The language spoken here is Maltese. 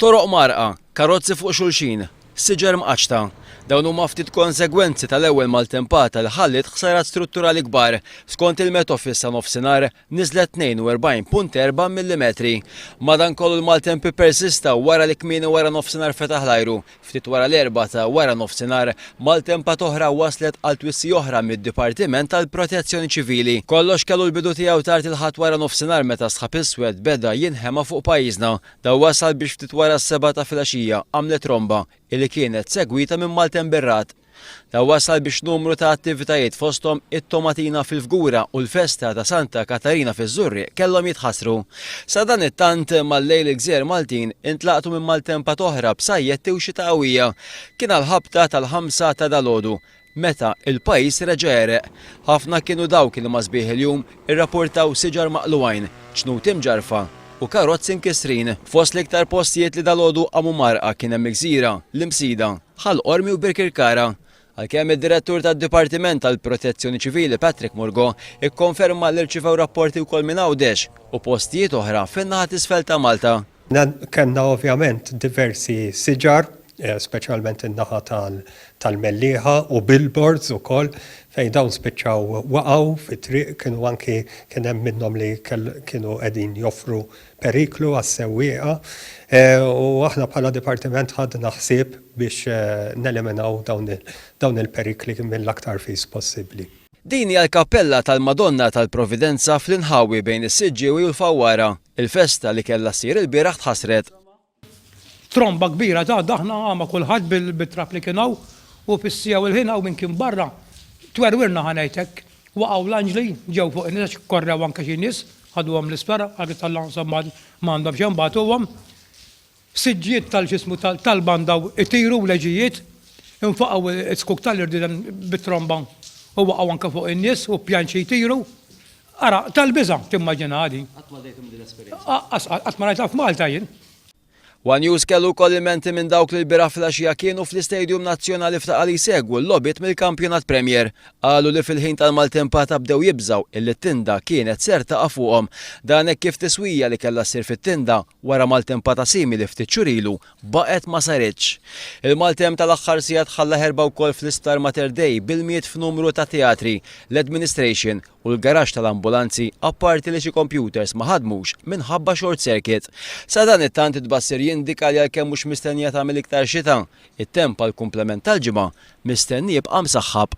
Toroq marqa, karozzi fuq xulxin, siġar mqaċta. Dawn huma ftit konsegwenzi tal-ewwel maltempata li ħallit ħsarat strutturali kbar. Skont il-Met Office sa nofsinhar niżlet 42.4 mm. Madankollu l-maltempi persista wara li kmieni wara nofsinhar fetaħ l-ajru. Ftit wara l-erba' ta' wara nofsinhar maltempa oħra waslet għal twissi oħra mid-Dipartiment tal-Protezzjoni Ċivili. Kollox kellu l-bidu tiegħu tard il-ħadd wara nofsinhar meta sħab iswed beda jinħema fuq pajjiżna. Da wasal biex ftit wara s-7 ta' filgħaxija għamlet tromba illi kienet segwita minn maltem berrat. Da wasal biex numru ta' attivitajiet fosthom it-tomatina fil-Fgura u l-festa ta' Santa Katarina fiż-Żurri kellhom jitħassru. Sa dan it-tant mal-lejl il-Gżejjer Maltin intlaqtu minn maltempa oħra b'sajjetti u xita qawwija. Kien għall-ħabta tal-5 ta' dalgħodu meta il-pajjiż reġa' għereq. Ħafna kienu dawk li ma sbieħ il-jum irrapportaw siġar maqluwajn, ċnut imġarfa u karozzi nkisrin. Fost l-iktar postijiet li dalgħodu qamu marqa kien hemm il-Gżira, l-Imsida, Ħalqormi u Birkirkara. Għalkemm id-direttur tad-Dipartiment tal-Protezzjoni Ċivili Patrick Murgo ikkonferma li rċivew rapporti wkoll minn Għawdex u postijiet oħra fin-naħa t'isfel ta' Malta. Kellna ovvjament diversi siġar, speċjalment in-naħa tal-Mellieħa u billboards ukoll fejn dawn spiċċaw waqgħu fit-triq, kienu anki kien hemm minnhom li kienu qegħdin joffru periklu għas-sewwieqa u aħna bħala dipartiment ħadna ħsieb biex neliminaw dawn il-perikli mill-aktar fis possibbli. Din hija l-kappella tal-Madonna tal-Providenza fl-Inħawi bejn is-Siġġiewi u l-Fawwara. Il-festa li kellha ssir il-bieraħ tħassret. Tromba kbira ta' daħna għama kulħadd bil-trap li kienaw u fissija u l-ħina u minn kien barra. Twerwirna ħanajtek, waqgħu l-anġli ġew fuq in-nies korrew anke xi nies, ħadduhom l-ispera għal tal-lansa m'għandhom xejn bagħtuhom. Siġġiet tal-ġismu tal-bandaw itiru leġijiet, infaqgħu skuk tal-irdidan bit-tromba u waqgħu anke fuq in-nies u pjanċi jtiru. Ara tal-biża' timmaġina għadi. Qatt ma dejtum din l-esperjenza. Qatt ma rajtha f'Malta jien. One News kellu kollimenti minn dawk li l-bira fil-għaxija kienu fl-Istadium Nazzjonali f'Taqal jsegwu l-logħbiet mill-Kampjonat Premier. Qalu li fil-ħin tal-maltempata bdew jibżgħu illi t-tinda kienet ser taqa' fuqhom. Dan hekk kif tiswija li kellha ssir fit-tinda wara maltempata simili ftit xhur ilu baqgħet ma saritx. Il-maltemp tal-aħħar sigħat ħalla ħerba wkoll fl-Istar Mater Dei bil-miet f'numru ta' teatri, l-Administration u l-garax tal-ambulanzi apparti li xi computers ma ħadmux minħabba short circuit. Sa dan it-tant tbassir jindika li għalkemm mhux mistennija tagħmel iktar xita, it-temp għall-kumplament tal-ġimgħa mistenni jibqa' msaħħab.